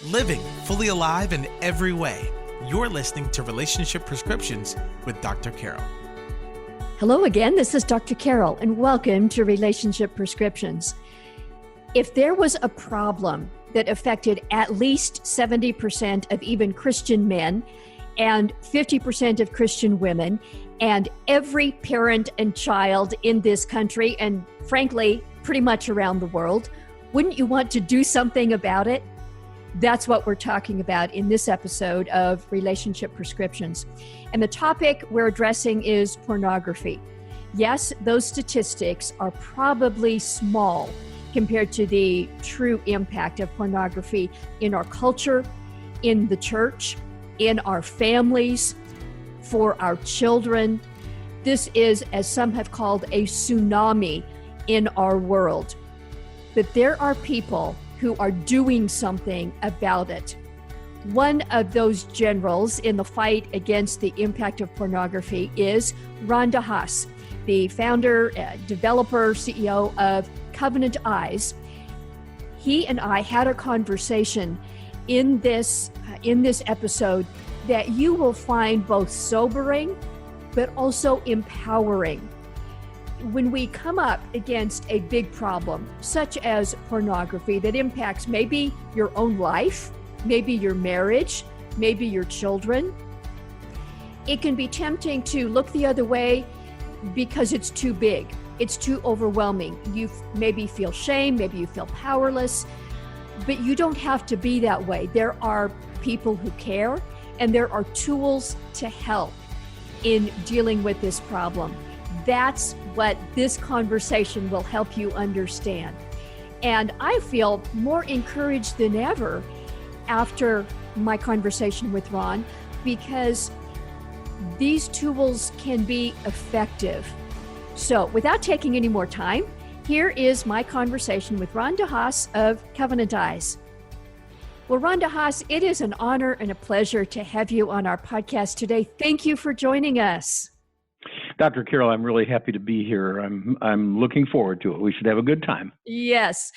living fully alive in every way. You're listening to Relationship Prescriptions with Dr. Carol. Hello again, this is Dr. Carol, and welcome to Relationship Prescriptions. If there was a problem that affected at least 70% of even Christian men and 50% of Christian women, and every parent and child in this country, and frankly, pretty much around the world, wouldn't you want to do something about it? That's what we're talking about in this episode of Relationship Prescriptions. And the topic we're addressing is pornography. Yes, those statistics are probably small compared to the true impact of pornography in our culture, in the church, in our families, for our children. This is, as some have called, a tsunami in our world. But there are people who are doing something about it. One of those generals in the fight against the impact of pornography is Ron DeHaas, the founder, developer, CEO of Covenant Eyes. He and I had a conversation in this episode that you will find both sobering but also empowering. When we come up against a big problem, such as pornography that impacts maybe your own life, maybe your marriage, maybe your children, it can be tempting to look the other way because it's too big, it's too overwhelming. You maybe feel shame, maybe you feel powerless, but you don't have to be that way. There are people who care, and there are tools to help in dealing with this problem. That's what this conversation will help you understand. And I feel more encouraged than ever after my conversation with Ron, because these tools can be effective. So without taking any more time, here is my conversation with Ron DeHaas of Covenant Eyes. Well, Ron DeHaas, it is an honor and a pleasure to have you on our podcast today. Thank you for joining us. Dr. Carol, I'm really happy to be here. I'm looking forward to it. We should have a good time. Yes.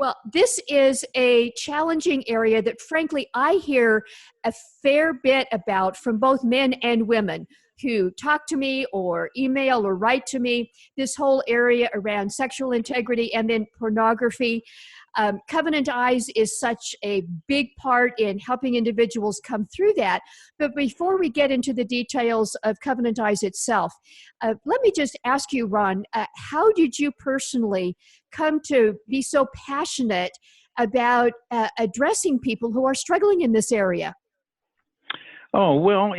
Well, this is a challenging area that, frankly, I hear a fair bit about from both men and women who talk to me or email or write to me, this whole area around sexual integrity and then pornography. Covenant Eyes is such a big part in helping individuals come through that. But before we get into the details of Covenant Eyes itself, let me just ask you, Ron, how did you personally come to be so passionate about addressing people who are struggling in this area? Oh, well,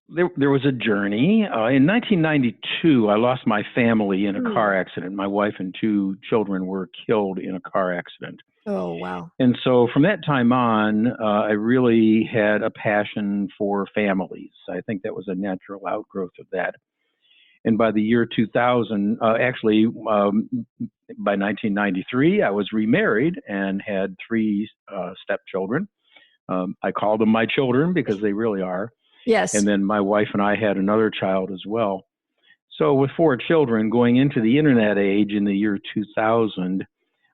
there was a journey. In 1992, I lost my family in a car accident. My wife and two children were killed in a car accident. Oh, wow. And so from that time on, I really had a passion for families. I think that was a natural outgrowth of that. And by the year 2000, by 1993, I was remarried and had three stepchildren. I call them my children because they really are. Yes. And then my wife and I had another child as well. So with four children going into the internet age in the year 2000,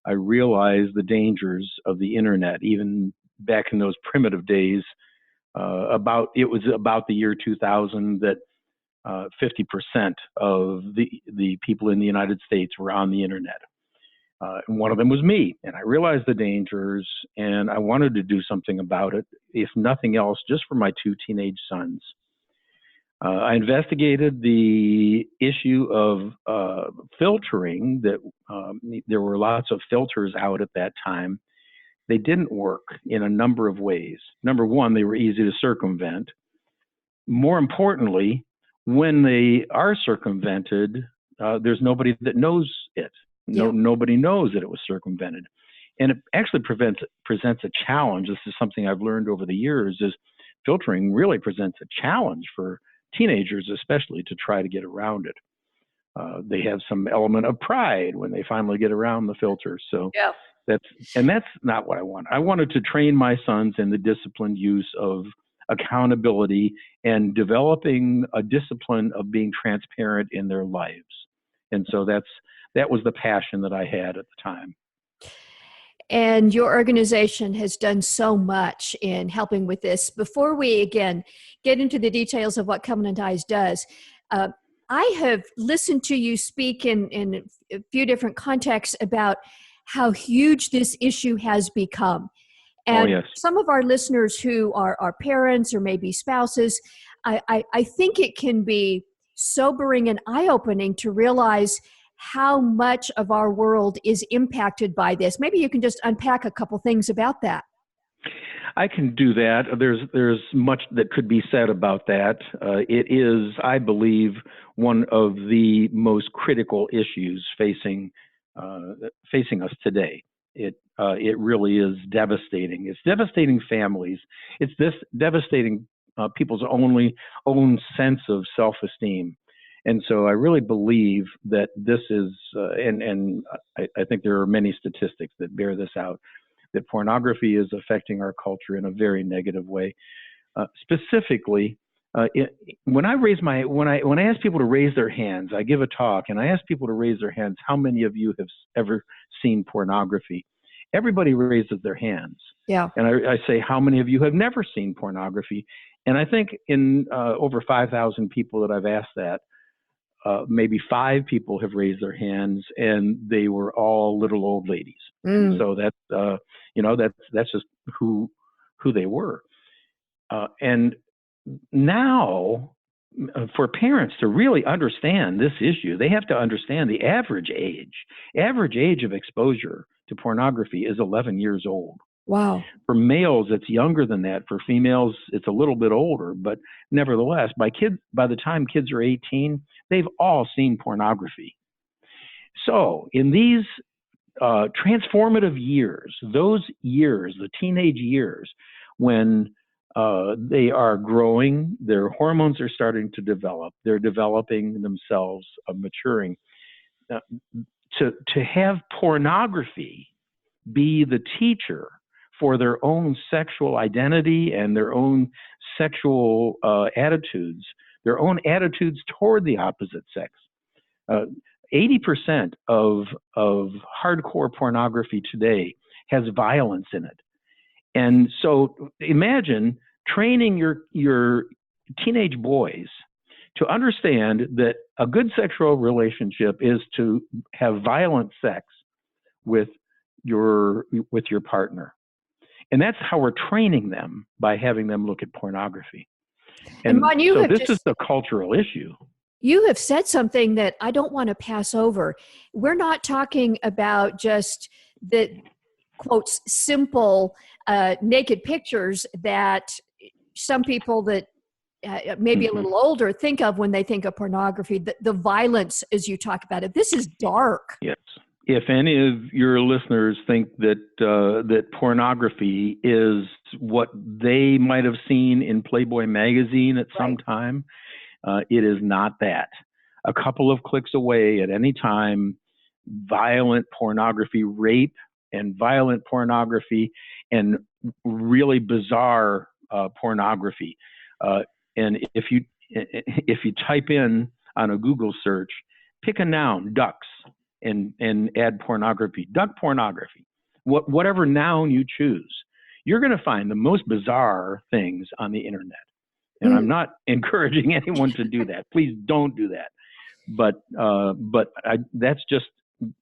I realized the dangers of the internet, even back in those primitive days. It was about the year 2000 that 50% of the people in the United States were on the internet. And one of them was me. And I realized the dangers, and I wanted to do something about it, if nothing else, just for my two teenage sons. I investigated the issue of filtering, that there were lots of filters out at that time. They didn't work in a number of ways. Number one, they were easy to circumvent. More importantly, when they are circumvented, there's nobody that knows it. Nobody knows that it was circumvented. And it actually presents a challenge. This is something I've learned over the years, is filtering really presents a challenge for teenagers, especially, to try to get around it. They have some element of pride when they finally get around the filter. So that's not what I want. I wanted to train my sons in the disciplined use of accountability and developing a discipline of being transparent in their lives. And so that was the passion that I had at the time. And your organization has done so much in helping with this. Before we, again, get into the details of what Covenant Eyes does, uh, I have listened to you speak in a few different contexts about how huge this issue has become. Oh, And yes. some of our listeners who are parents or maybe spouses, I think it can be sobering and eye-opening to realize how much of our world is impacted by this. Maybe you can just unpack a couple things about that. I can do that. There's much that could be said about that. It is, I believe, one of the most critical issues facing us today. It really is devastating. It's devastating families. It's this devastating people's own sense of self-esteem. And so I really believe that this is, and I think there are many statistics that bear this out, that pornography is affecting our culture in a very negative way. Specifically, when I ask people to raise their hands, I give a talk and I ask people to raise their hands. How many of you have ever seen pornography? Everybody raises their hands. Yeah. And I say, how many of you have never seen pornography? And I think in over 5,000 people that I've asked that, maybe 5 people have raised their hands, and they were all little old ladies. And so that's just who they were. And now, for parents to really understand this issue, they have to understand the average age of exposure to pornography is 11 years old. Wow. For males, it's younger than that. For females, it's a little bit older, but nevertheless, by the time kids are 18, they've all seen pornography. So in these transformative years, those years, the teenage years, when they are growing, their hormones are starting to develop, they're developing themselves, maturing. To have pornography be the teacher for their own sexual identity and their own sexual attitudes, their own attitudes toward the opposite sex. 80% of hardcore pornography today has violence in it. And so imagine training your teenage boys to understand that a good sexual relationship is to have violent sex with your partner. And that's how we're training them, by having them look at pornography. And Ron, so this is a cultural issue. You have said something that I don't want to pass over. We're not talking about just the, quotes, simple naked pictures that some people that maybe a little older think of when they think of pornography, the violence as you talk about it. This is dark. Yes. If any of your listeners think that pornography is what they might have seen in Playboy magazine at some time, it is not that. A couple of clicks away at any time, violent pornography, rape and violent pornography, and really bizarre pornography. And if you type in on a Google search, pick a noun, ducks, and add pornography, duck pornography, whatever noun you choose, you're going to find the most bizarre things on the internet. And I'm not encouraging anyone to do that. Please don't do that. But that's just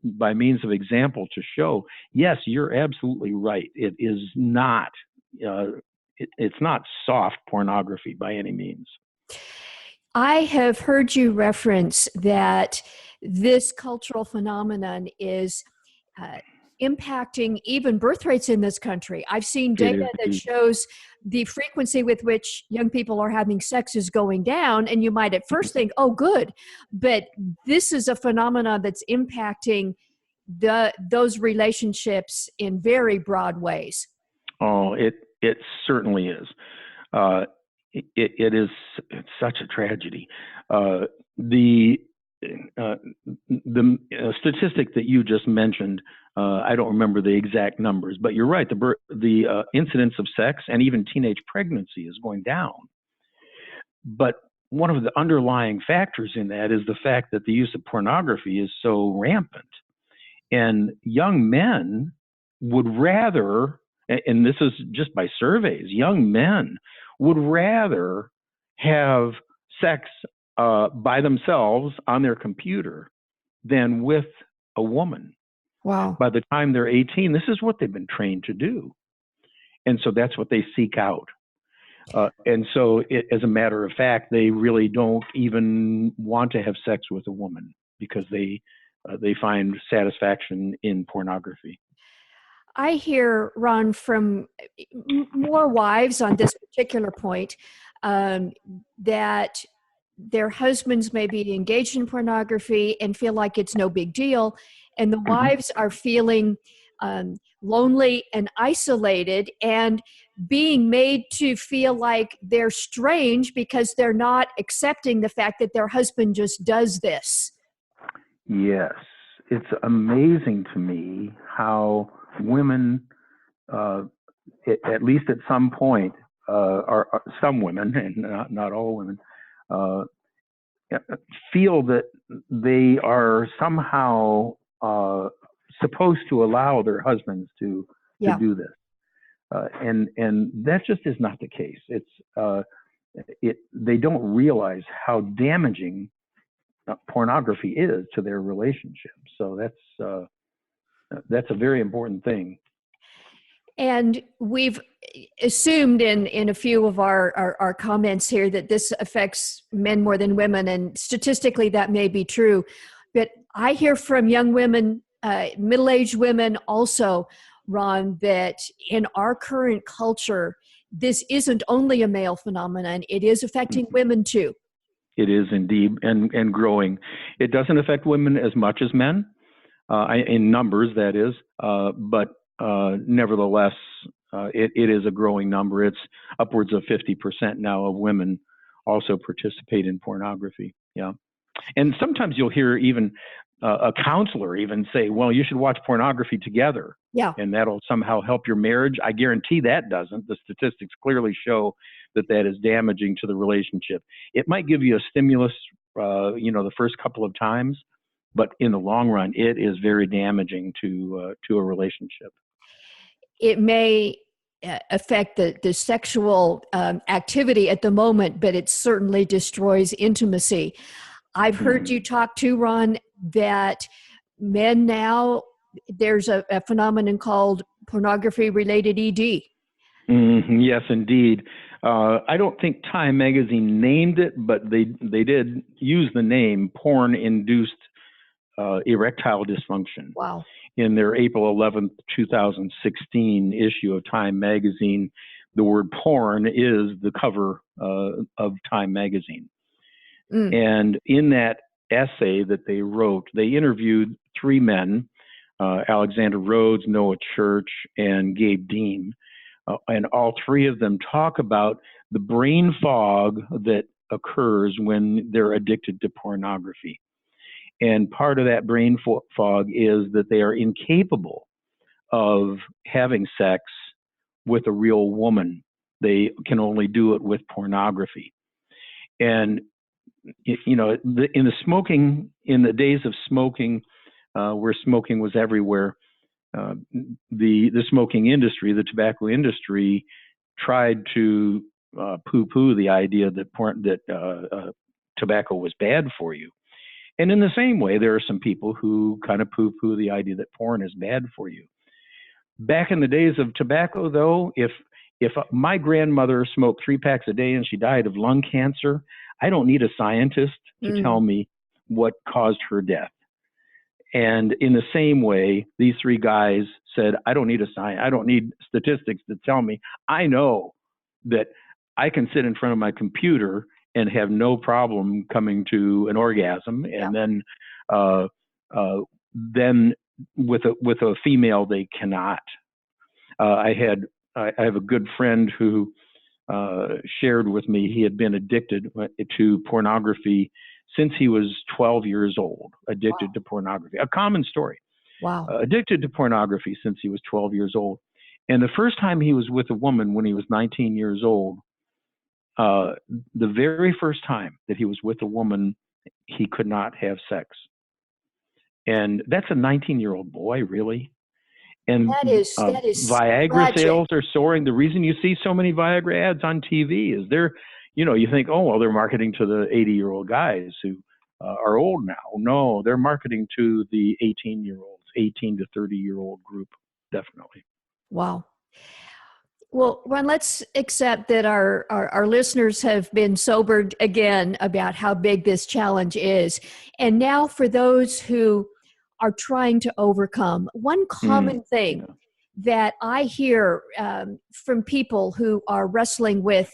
by means of example to show, yes, you're absolutely right. It is not, it's not soft pornography by any means. I have heard you reference that this cultural phenomenon is impacting even birth rates in this country. I've seen data that shows the frequency with which young people are having sex is going down, and you might at first think, oh, good, but this is a phenomenon that's impacting those relationships in very broad ways. Oh, it certainly is. It's such a tragedy. The statistic that you just mentioned, I don't remember the exact numbers, but you're right. The incidence of sex and even teenage pregnancy is going down. But one of the underlying factors in that is the fact that the use of pornography is so rampant. And young men would rather, and this is just by surveys, young men would rather have sex by themselves on their computer than with a woman. Wow. By the time they're 18, this is what they've been trained to do. And so that's what they seek out. And so, as a matter of fact, they really don't even want to have sex with a woman because they find satisfaction in pornography. I hear, Ron, from more wives on this particular point that their husbands may be engaged in pornography and feel like it's no big deal. And the wives are feeling lonely and isolated and being made to feel like they're strange because they're not accepting the fact that their husband just does this. Yes, it's amazing to me how women, at least at some point, are some women, and not all women, feel that they are somehow supposed to allow their husbands to do this, and that just is not the case. They don't realize how damaging pornography is to their relationship. So that's a very important thing. And we've assumed in a few of our comments here that this affects men more than women, and statistically that may be true. But I hear from young women, middle-aged women also, Ron, that in our current culture, this isn't only a male phenomenon, it is affecting women too. It is indeed, and growing. It doesn't affect women as much as men, in numbers, that is, but nevertheless, it is a growing number. It's upwards of 50% now of women also participate in pornography. Yeah. And sometimes you'll hear even a counselor even say, well, you should watch pornography together. Yeah. And that'll somehow help your marriage. I guarantee that doesn't. The statistics clearly show that is damaging to the relationship. It might give you a stimulus, the first couple of times, but in the long run, it is very damaging to a relationship. It may affect the sexual activity at the moment, but it certainly destroys intimacy. I've heard you talk too, Ron, that men now, there's a phenomenon called pornography-related ED. Yes, indeed. I don't think Time Magazine named it, but they did use the name porn-induced erectile dysfunction. Wow. In their April 11th, 2016 issue of Time Magazine, the word porn is the cover of Time Magazine. And in that essay that they wrote, they interviewed three men, Alexander Rhodes, Noah Church, and Gabe Dean. And all three of them talk about the brain fog that occurs when they're addicted to pornography. And part of that brain fog is that they are incapable of having sex with a real woman. They can only do it with pornography. And in the days of smoking, where smoking was everywhere, the smoking industry, the tobacco industry, tried to poo-poo the idea that tobacco was bad for you. And in the same way, there are some people who kind of poo-poo the idea that porn is bad for you. Back in the days of tobacco, though, if my grandmother smoked 3 packs a day and she died of lung cancer, I don't need a scientist to tell me what caused her death. And in the same way, these three guys said, I don't need statistics to tell me. I know that I can sit in front of my computer and have no problem coming to an orgasm, and then with a female they cannot. I have a good friend who shared with me he had been addicted to pornography since he was 12 years old. Addicted to pornography, a common story. Wow. Addicted to pornography since he was 12 years old, and the first time he was with a woman when he was 19 years old. The very first time that he was with a woman, he could not have sex. And that's a 19-year-old boy, really. And that is Viagra tragic. sales are soaring. The reason you see so many Viagra ads on TV is you think, oh, well, they're marketing to the 80-year-old guys who are old now. No, they're marketing to the 18-year-olds, 18 to 30-year-old group, definitely. Wow. Well, Ron, let's accept that our listeners have been sobered again about how big this challenge is. And now for those who are trying to overcome, one common thing that I hear from people who are wrestling with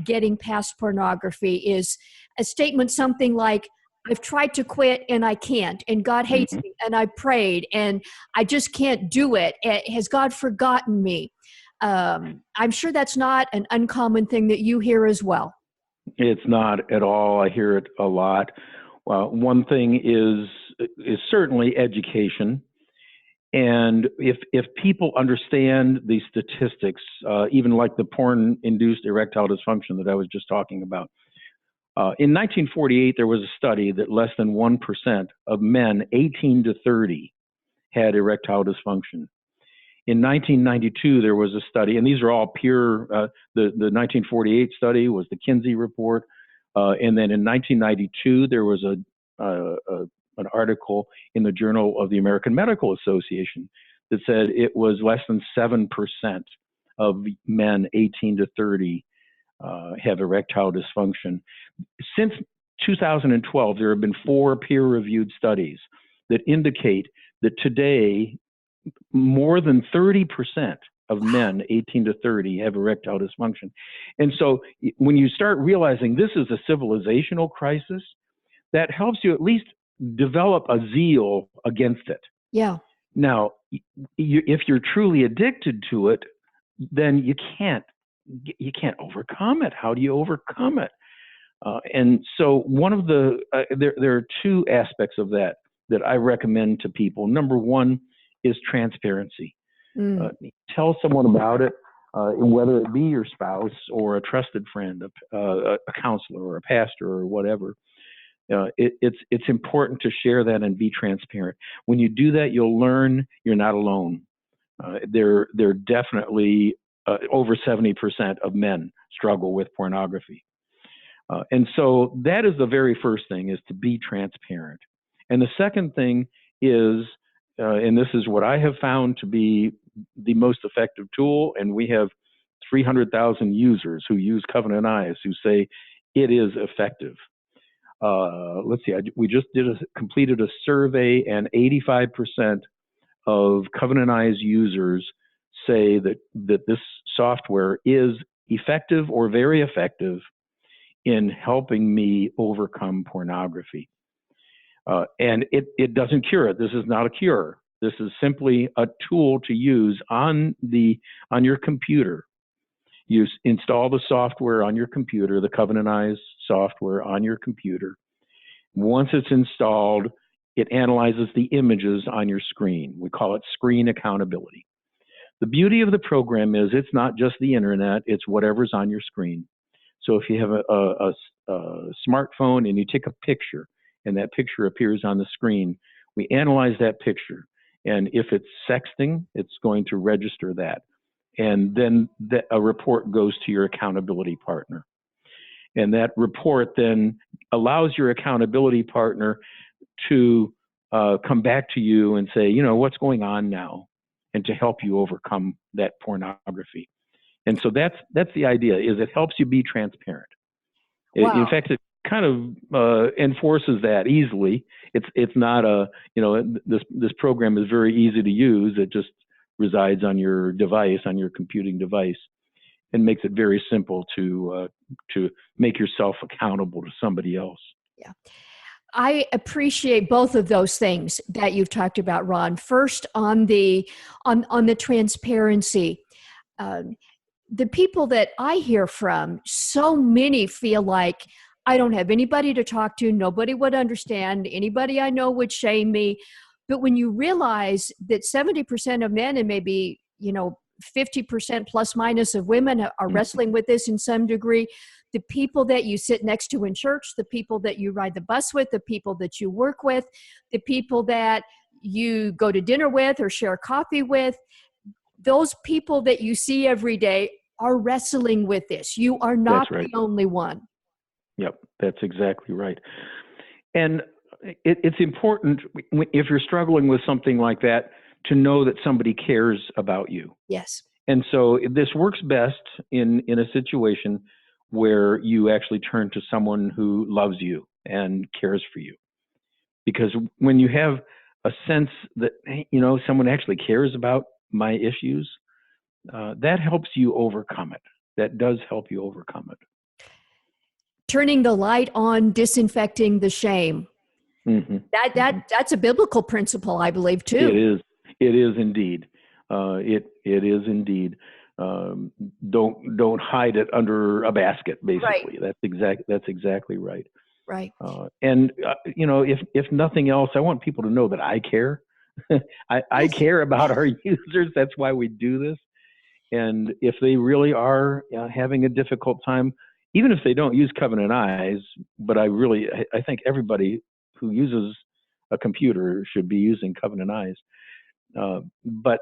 getting past pornography is a statement something like, I've tried to quit and I can't, and God hates me, and I prayed and I just can't do it. Has God forgotten me? I'm sure that's not an uncommon thing that you hear as well. It's not at all. I hear it a lot. Well, one thing is certainly education. And if people understand the statistics, even like the porn-induced erectile dysfunction that I was just talking about, in 1948, there was a study that less than 1% of men 18 to 30 had erectile dysfunction. In 1992, there was a study, and these are all peer, the 1948 study was the Kinsey report. And then in 1992, there was an article in the Journal of the American Medical Association that said it was less than 7% of men 18 to 30 have erectile dysfunction. Since 2012, there have been 4 peer-reviewed studies that indicate that today, more than 30% of men 18 to 30 have erectile dysfunction. And so when you start realizing this is a civilizational crisis, that helps you at least develop a zeal against it. Yeah. Now, if you're truly addicted to it, then you can't overcome it. How do you overcome it? And so one of there are 2 aspects of that I recommend to people. Number one is transparency. Tell someone about it, whether it be your spouse or a trusted friend, a counselor or a pastor or whatever. It's important to share that and be transparent. When you do that, you'll learn you're not alone. There definitely over 70% of men struggle with pornography. And so that is the very first thing, is to be transparent. And the second thing is, and this is what I have found to be the most effective tool, and we have 300,000 users who use Covenant Eyes who say it is effective. Let's see, we just completed a survey, and 85% of Covenant Eyes users say that this software is effective or very effective in helping me overcome pornography. And it doesn't cure it. This is not a cure. This is simply a tool to use on your computer. You install the software on your computer, the Covenant Eyes software on your computer. Once it's installed, it analyzes the images on your screen. We call it screen accountability. The beauty of the program is it's not just the internet, it's whatever's on your screen. So if you have a smartphone and you take a picture and that picture appears on the screen, we analyze that picture. And if it's sexting, it's going to register that. And then a report goes to your accountability partner. And that report then allows your accountability partner to come back to you and say, what's going on now, and to help you overcome that pornography. And so that's the idea, is it helps you be transparent. Wow. In fact, it kind of enforces that easily. It's not this program is very easy to use. It just resides on your device, on your computing device, and makes it very simple to make yourself accountable to somebody else. Yeah. I appreciate both of those things that you've talked about, Ron. First, on the transparency. The people that I hear from, so many feel like I don't have anybody to talk to. Nobody would understand. Anybody I know would shame me. But when you realize that 70% of men and maybe, 50% plus minus of women are wrestling with this in some degree, the people that you sit next to in church, the people that you ride the bus with, the people that you work with, the people that you go to dinner with or share coffee with, those people that you see every day are wrestling with this. You are not That's right. the only one. Yep, that's exactly right. And it's important if you're struggling with something like that to know that somebody cares about you. Yes. And so this works best in a situation where you actually turn to someone who loves you and cares for you. Because when you have a sense that, someone actually cares about my issues, that helps you overcome it. That does help you overcome it. Turning the light on, disinfecting the shame. Mm-hmm. That's a biblical principle, I believe, too. It is. It is indeed. It is indeed. Don't hide it under a basket. Basically, Right. That's exactly right. Right. If nothing else, I want people to know that I care. I care about our users. That's why we do this. And if they really are having a difficult time, even if they don't use Covenant Eyes, but I think everybody who uses a computer should be using Covenant Eyes. But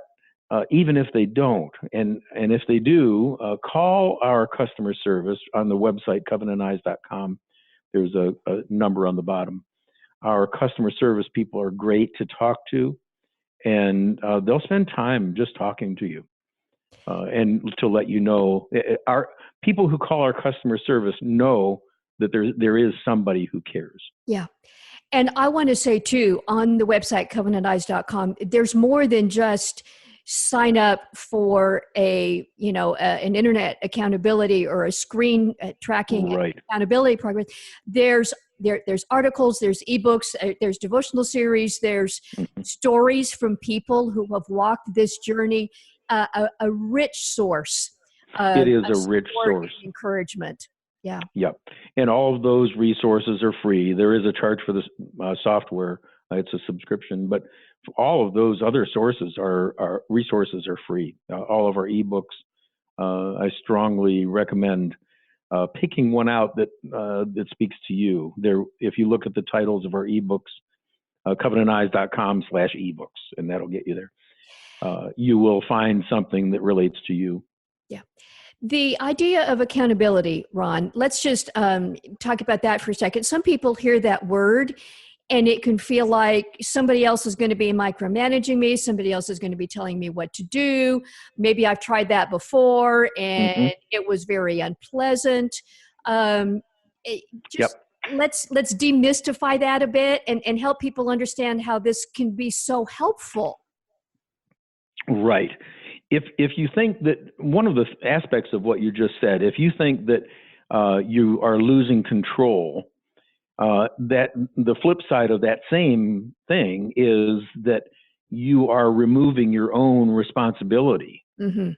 even if they don't, and if they do, call our customer service on the website, covenanteyes.com. There's a number on the bottom. Our customer service people are great to talk to, and they'll spend time just talking to you. And to let you know, our people who call our customer service know that there is somebody who cares. Yeah. And I want to say too, on the website, covenanteyes.com, there's more than just sign up for an internet accountability or a screen tracking Right. accountability program. There's articles, there's ebooks, there's devotional series, there's stories from people who have walked this journey, a rich source. It is a rich source. Encouragement. Yeah. Yep. And all of those resources are free. There is a charge for the software. It's a subscription, but all of those other sources resources are free. All of our ebooks. I strongly recommend picking one out that speaks to you. There, if you look at the titles of our ebooks, covenanteyes.com/ebooks, and that'll get you there. You will find something that relates to you. Yeah. The idea of accountability, Ron, let's just talk about that for a second. Some people hear that word and it can feel like somebody else is going to be micromanaging me. Somebody else is going to be telling me what to do. Maybe I've tried that before and it was very unpleasant. Yep. Let's demystify that a bit and help people understand how this can be so helpful. Right. If you think that one of the aspects of what you just said, if you think that you are losing control, that the flip side of that same thing is that you are removing your own responsibility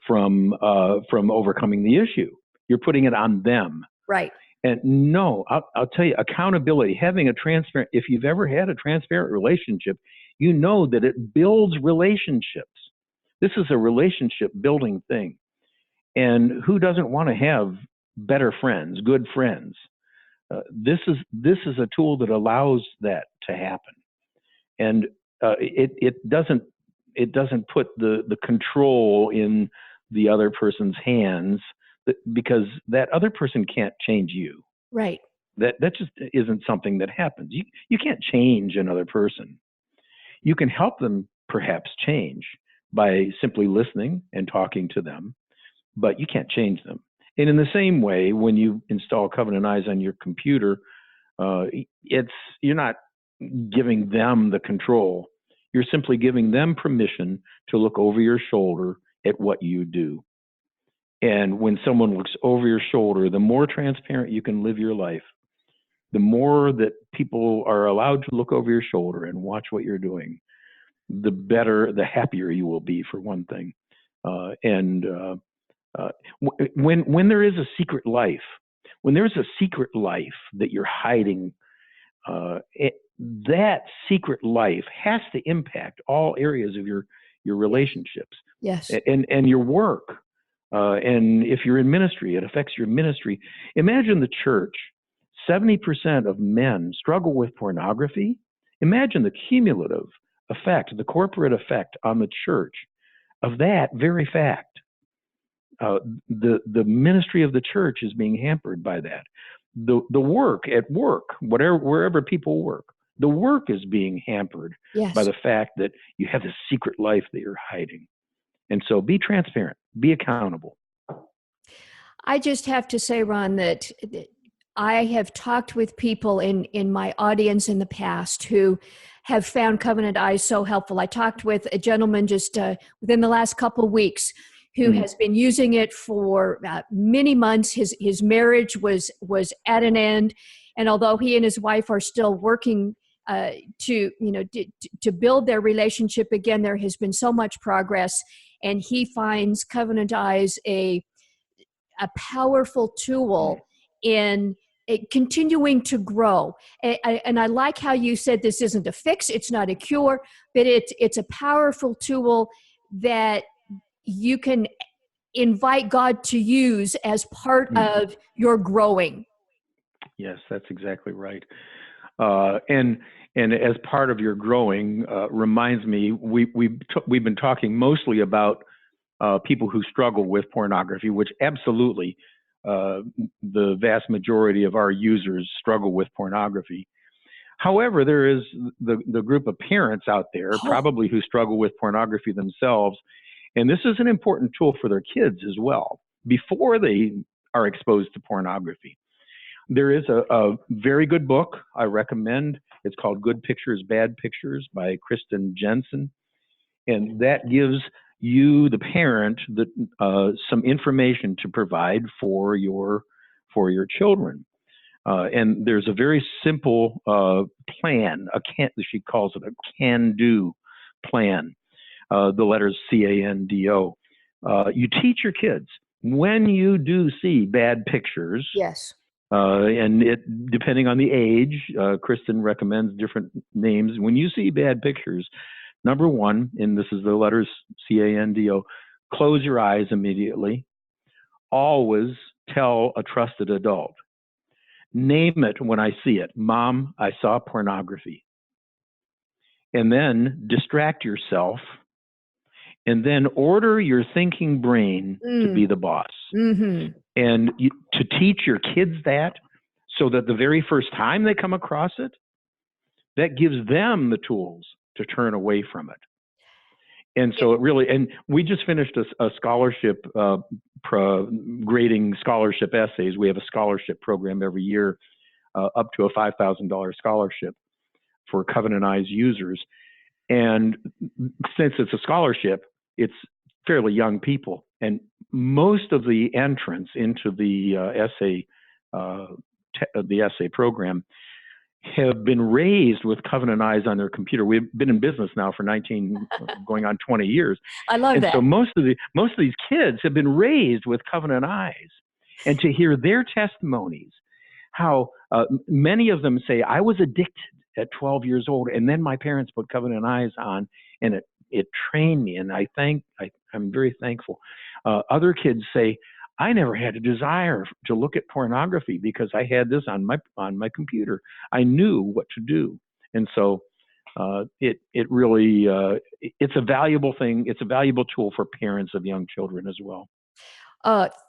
from overcoming the issue. You're putting it on them. Right. And no, I'll tell you, accountability, having if you've ever had a transparent relationship, you know that it builds relationships. This is a relationship building thing. And who doesn't want to have better friends, good friends? This is a tool that allows that to happen. And it doesn't put the control in the other person's hands, because that other person can't change you. Right. That just isn't something that happens. You can't change another person. You can help them perhaps change by simply listening and talking to them, but you can't change them. And in the same way, when you install Covenant Eyes on your computer, you're not giving them the control. You're simply giving them permission to look over your shoulder at what you do. And when someone looks over your shoulder, the more transparent you can live your life, the more that people are allowed to look over your shoulder and watch what you're doing, the better, the happier you will be, for one thing. When there is a secret life, when there's a secret life that you're hiding, that secret life has to impact all areas of your relationships. Yes. And your work. And if you're in ministry, it affects your ministry. Imagine the church. 70% of men struggle with pornography. Imagine the cumulative effect, the corporate effect on the church of that very fact. The ministry of the church is being hampered by that. The work at work, wherever people work, the work is being hampered by the fact that you have this secret life that you're hiding. And so be transparent, be accountable. I just have to say, Ron, that I have talked with people in my audience in the past who have found Covenant Eyes so helpful. I talked with a gentleman just within the last couple of weeks who has been using it for many months. His marriage was at an end, and although he and his wife are still working to build their relationship again, there has been so much progress, and he finds Covenant Eyes a powerful tool in continuing to grow. And I like how you said this isn't a fix, it's not a cure, but it's a powerful tool that you can invite God to use as part of your growing. Yes, that's exactly right. And as part of your growing, reminds me, we've been talking mostly about people who struggle with pornography, which absolutely the vast majority of our users struggle with pornography. However, there is the group of parents out there probably who struggle with pornography themselves. And this is an important tool for their kids as well, before they are exposed to pornography. There is a very good book I recommend. It's called Good Pictures, Bad Pictures by Kristen Jensen. And that gives you, the parent, some information to provide for your children. And there's a very simple plan. She calls it a can-do plan. The letters CANDO. You teach your kids when you do see bad pictures. Yes. And depending on the age, Kristen recommends different names. When you see bad pictures, number one, and this is the letters CANDO, close your eyes immediately. Always tell a trusted adult. Name it when I see it. Mom, I saw pornography. And then distract yourself. And then order your thinking brain to be the boss. Mm-hmm. And to teach your kids that, so that the very first time they come across it, that gives them the tools to turn away from it. And so and we just finished a scholarship, grading scholarship essays. We have a scholarship program every year, up to a $5,000 scholarship for Covenant Eyes users. And since it's a scholarship, it's fairly young people. And most of the entrants into the essay program have been raised with Covenant Eyes on their computer. We've been in business now for 19, going on 20 years. I love that. So most of these kids have been raised with Covenant Eyes, and to hear their testimonies, how many of them say, I was addicted at 12 years old, and then my parents put Covenant Eyes on, and it trained me, and I'm very thankful. Other kids say, I never had a desire to look at pornography because I had this on my computer. I knew what to do, and so it really it's a valuable thing. It's a valuable tool for parents of young children as well.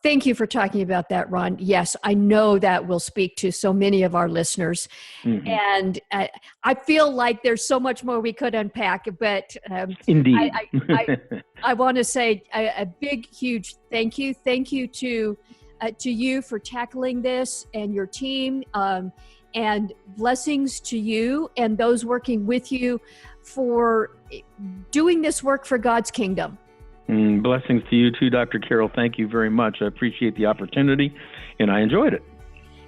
Thank you for talking about that, Ron. Yes, I know that will speak to so many of our listeners. Mm-hmm. And I feel like there's so much more we could unpack, but indeed, I want to say a big, huge thank you. Thank you to you for tackling this and your team, and blessings to you and those working with you for doing this work for God's kingdom. Blessings to you too, Dr. Carol. Thank you very much. I appreciate the opportunity, and I enjoyed it.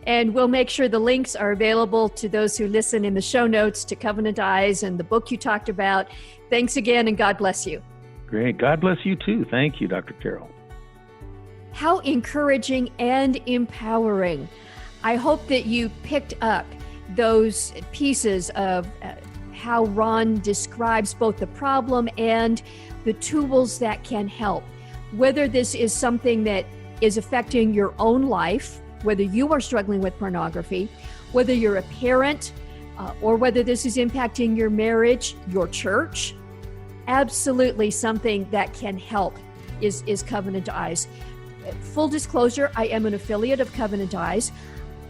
And we'll make sure the links are available to those who listen in the show notes to Covenant Eyes and the book you talked about. Thanks again, and God bless you. Great. God bless you too. Thank you, Dr. Carol. How encouraging and empowering. I hope that you picked up those pieces of how Ron describes both the problem and the tools that can help. Whether this is something that is affecting your own life, whether you are struggling with pornography, whether you're a parent, or whether this is impacting your marriage, your church, absolutely something that can help is Covenant Eyes. Full disclosure, I am an affiliate of Covenant Eyes.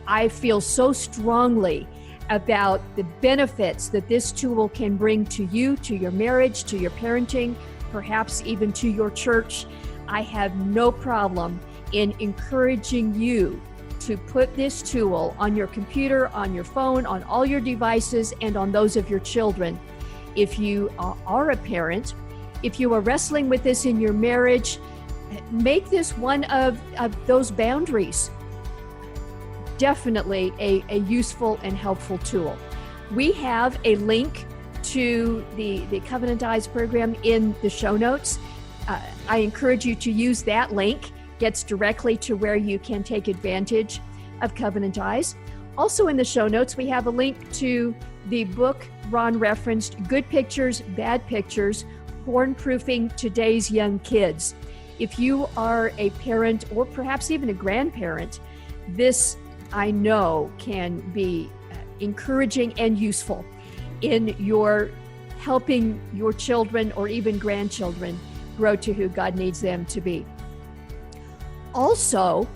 I feel so strongly about the benefits that this tool can bring to you, to your marriage, to your parenting, perhaps even to your church. I have no problem in encouraging you to put this tool on your computer, on your phone, on all your devices, and on those of your children. If you are a parent, if you are wrestling with this in your marriage, make this one of those boundaries. Definitely a useful and helpful tool. We have a link to the Covenant Eyes program in the show notes. I encourage you to use that link. Gets directly to where you can take advantage of Covenant Eyes. Also in the show notes, we have a link to the book Ron referenced, Good Pictures, Bad Pictures, Porn-Proofing Today's Young Kids. If you are a parent or perhaps even a grandparent, this I know can be encouraging and useful in your helping your children or even grandchildren grow to who God needs them to be. Also,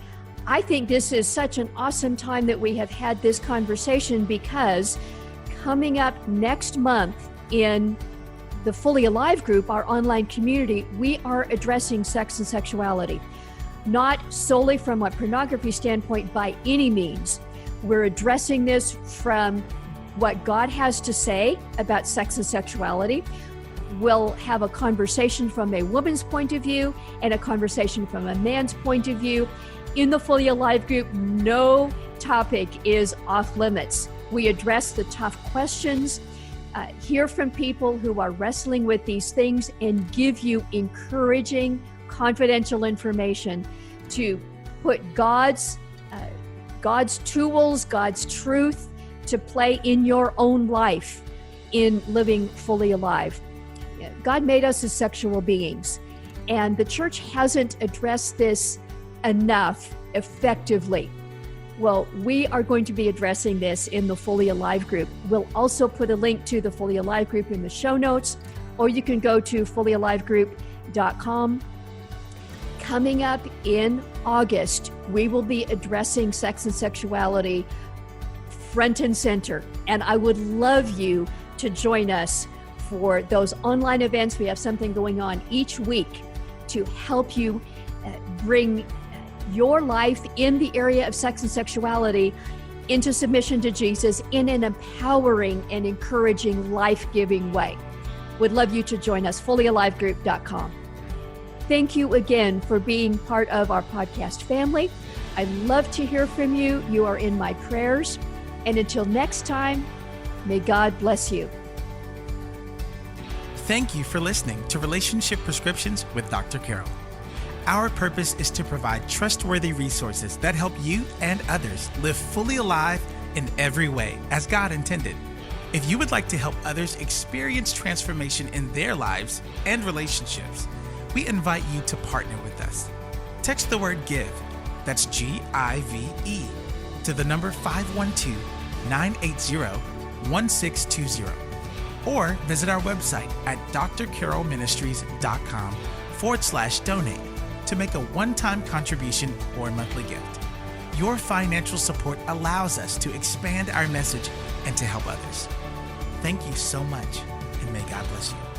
I think this is such an awesome time that we have had this conversation, because coming up next month in the Fully Alive group, our online community, we are addressing sex and sexuality. Not solely from a pornography standpoint by any means. We're addressing this from what God has to say about sex and sexuality. We'll have a conversation from a woman's point of view and a conversation from a man's point of view. In the Fully Alive group, no topic is off limits. We address the tough questions, hear from people who are wrestling with these things, and give you encouraging, confidential information to put God's tools, God's truth to play in your own life in living fully alive. God made us as sexual beings, and the church hasn't addressed this enough effectively. Well, we are going to be addressing this in the Fully Alive group. We'll also put a link to the Fully Alive group in the show notes, or you can go to fullyalivegroup.com. Coming up in August, we will be addressing sex and sexuality front and center, and I would love you to join us for those online events. We have something going on each week to help you bring your life in the area of sex and sexuality into submission to Jesus in an empowering and encouraging, life-giving way. Would love you to join us, fullyalivegroup.com. Thank you again for being part of our podcast family. I love to hear from you. You are in my prayers. And until next time, may God bless you. Thank you for listening to Relationship Prescriptions with Dr. Carol. Our purpose is to provide trustworthy resources that help you and others live fully alive in every way as God intended. If you would like to help others experience transformation in their lives and relationships, we invite you to partner with us. Text the word GIVE, that's GIVE, to the number 512-980-1620. Or visit our website at drcarolministries.com/donate to make a one-time contribution or a monthly gift. Your financial support allows us to expand our message and to help others. Thank you so much, and may God bless you.